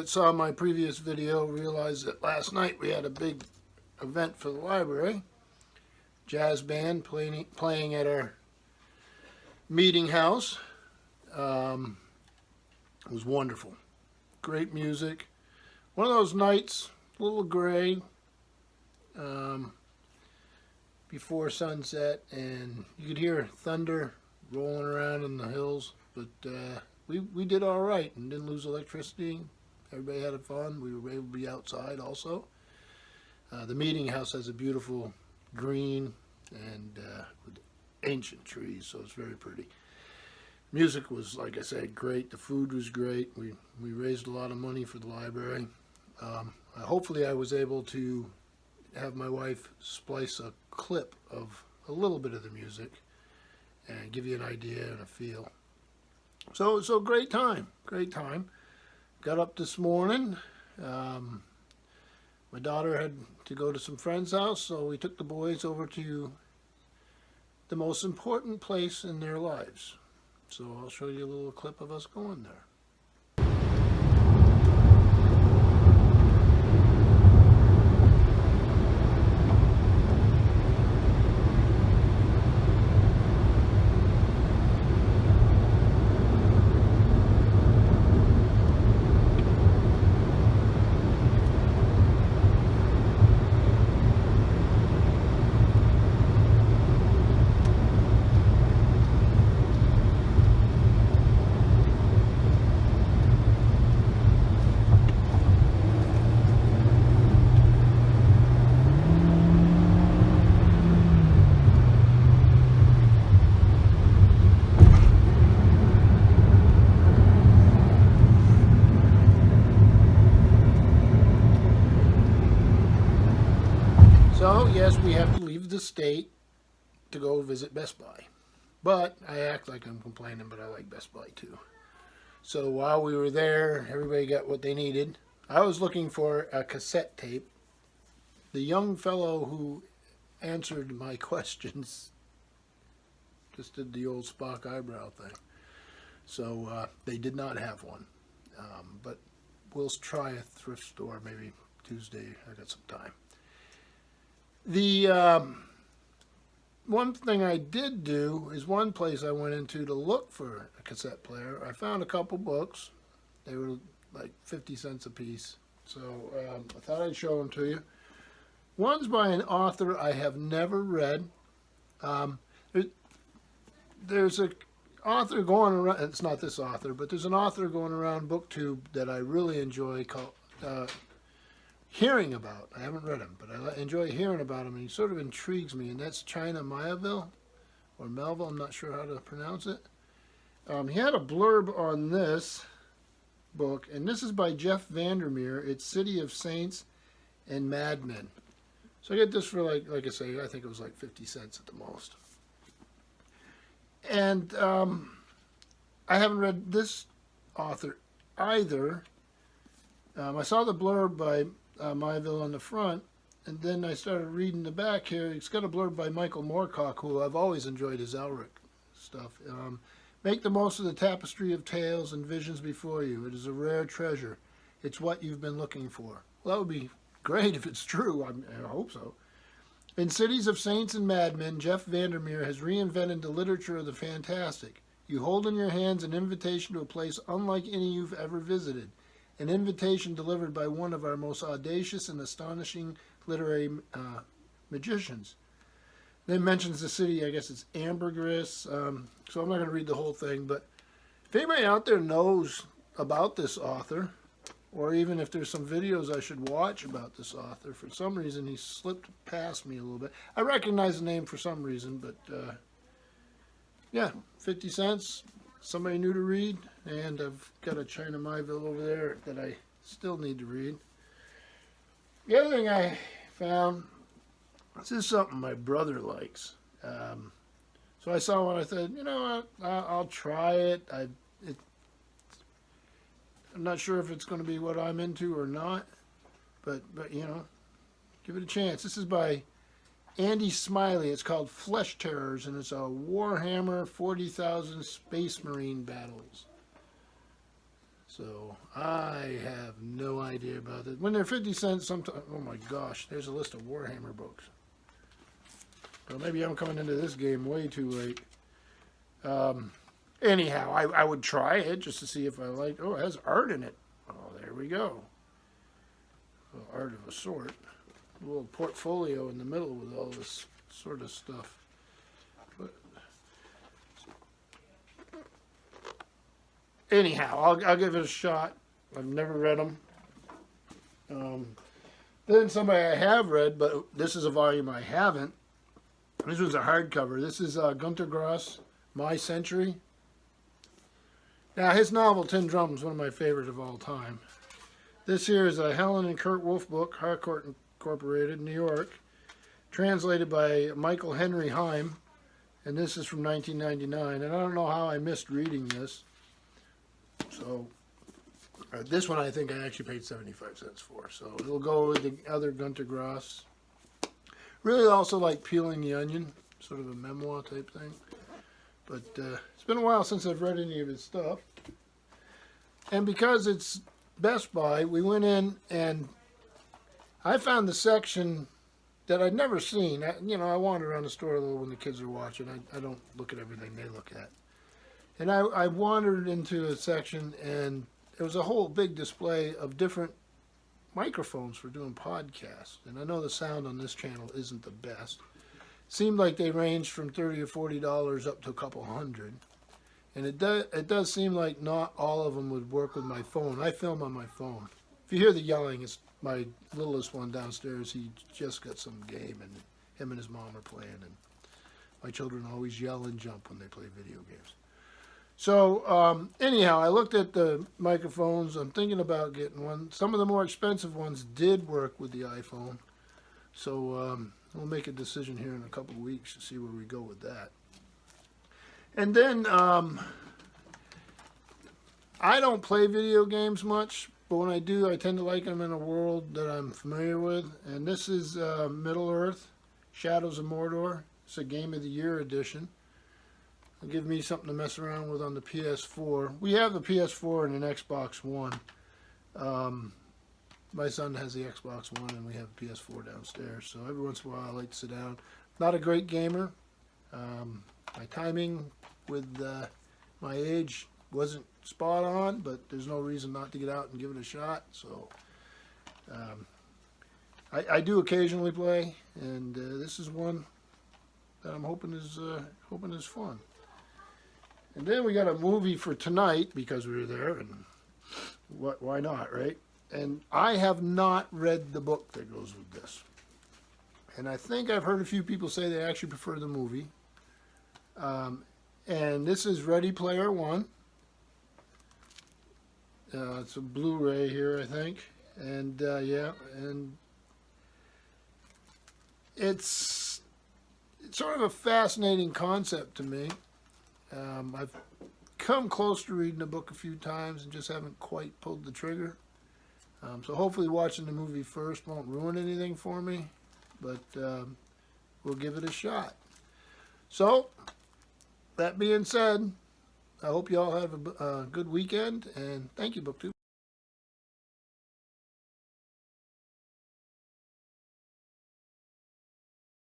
that saw my previous video realize that last night we had a big event for the library. Jazz band playing at our meeting house. It was wonderful. Great music. One of those nights, a little gray, before sunset, and you could hear thunder rolling around in the hills, but we did all right and didn't lose electricity. Everybody had fun. We were able to be outside also. The meeting house has a beautiful green and with ancient trees, so it's very pretty. Music was, like I said, great. The food was great. We raised a lot of money for the library. Hopefully I was able to have my wife splice a clip of a little bit of the music and give you an idea and a feel. So great time. Got up this morning. My daughter had to go to some friend's house, so we took the boys over to the most important place in their lives. So I'll show you a little clip of us going there. So, yes, we have to leave the state to go visit Best Buy. But I act like I'm complaining, but I like Best Buy too. So while we were there, everybody got what they needed. I was looking for a cassette tape. The young fellow who answered my questions just did the old Spock eyebrow thing. So they did not have one. But we'll try a thrift store maybe Tuesday. I got some time. The one thing I did do is one place I went into to look for a cassette player. I found a couple books. They were like 50 cents a piece. So I thought I'd show them to you. One's by an author I have never read. There's an author going around, it's not this author, but there's an author going around BookTube that I really enjoy called hearing about. I haven't read him, but I enjoy hearing about him, and he sort of intrigues me, and that's China Miéville, or Melville, I'm not sure how to pronounce it. He had a blurb on this book, and this is by Jeff Vandermeer. It's City of Saints and Madmen. So I get this for, like I say, I think it was like 50 cents at the most. And I haven't read this author either. I saw the blurb by Miéville on the front, and then I started reading the back here. It's got a blurb by Michael Moorcock, who I've always enjoyed his Elric stuff. Make the most of the tapestry of tales and visions before you. It is a rare treasure. It's what you've been looking for. Well, that would be great if it's true. I hope so. In Cities of Saints and Madmen, Jeff Vandermeer has reinvented the literature of the fantastic. You hold in your hands an invitation to a place unlike any you've ever visited. An invitation delivered by one of our most audacious and astonishing literary magicians. Then mentions the city, I guess it's Ambergris, so I'm not going to read the whole thing, but if anybody out there knows about this author, or even if there's some videos I should watch about this author, for some reason he slipped past me a little bit. I recognize the name for some reason, but yeah, 50 cents. Somebody new to read, and I've got a China Miéville over there that I still need to read. The other thing I found, this is something my brother likes. So I saw one, I said, you know what, I'll try it. I'm not sure if it's going to be what I'm into or not, but you know, give it a chance. This is by Andy Smiley. It's called Flesh Terrors, and it's a Warhammer 40,000 Space Marine battles. So I have no idea about it. When they're 50 cents, sometimes, oh my gosh, there's a list of Warhammer books. So maybe I'm coming into this game way too late. Anyhow, I would try it just to see if I like. Oh, it has art in it. Oh, there we go. Well, art of a sort. A little portfolio in the middle with all this sort of stuff. But anyhow, I'll give it a shot. I've never read them. Then somebody I have read, but this is a volume I haven't. This was a hardcover. This is Gunter Grass, My Century. Now, his novel, Tin Drums, is one of my favorites of all time. This here is a Helen and Kurt Wolff book, Harcourt Incorporated, New York, translated by Michael Henry Heim, and this is from 1999. And I don't know how I missed reading this. So, this one I think I actually paid 75 cents for. So, it'll go with the other Gunter Grass. Really also like Peeling the Onion, sort of a memoir type thing. But it's been a while since I've read any of his stuff. And because it's Best Buy, we went in and I found the section that I'd never seen. I wander around the store a little when the kids are watching. I don't look at everything they look at. And I wandered into a section and there was a whole big display of different microphones for doing podcasts. And I know the sound on this channel isn't the best. Seemed like they ranged from $30 or $40 up to a couple hundred. And it does seem like not all of them would work with my phone. I film on my phone. If you hear the yelling, it's my littlest one downstairs. He just got some game, and him and his mom are playing. And my children always yell and jump when they play video games. So anyhow, I looked at the microphones. I'm thinking about getting one. Some of the more expensive ones did work with the iPhone. So we'll make a decision here in a couple of weeks to see where we go with that. And then, I don't play video games much, but when I do, I tend to like them in a world that I'm familiar with. And this is Middle-earth, Shadows of Mordor. It's a Game of the Year edition. It'll give me something to mess around with on the PS4. We have the PS4 and an Xbox One. My son has the Xbox One, and we have a PS4 downstairs. So every once in a while, I like to sit down. Not a great gamer. My timing with my age wasn't spot on, but there's no reason not to get out and give it a shot. So I do occasionally play, and this is one that I'm hoping is fun. And then we got a movie for tonight because we were there, and why not, right? And I have not read the book that goes with this. And I think I've heard a few people say they actually prefer the movie. And this is Ready Player One. It's a Blu-ray here, I think. And yeah, and it's sort of a fascinating concept to me. I've come close to reading the book a few times and just haven't quite pulled the trigger. So hopefully watching the movie first won't ruin anything for me, but we'll give it a shot. So, that being said, I hope you all have a good weekend, and thank you, BookTube.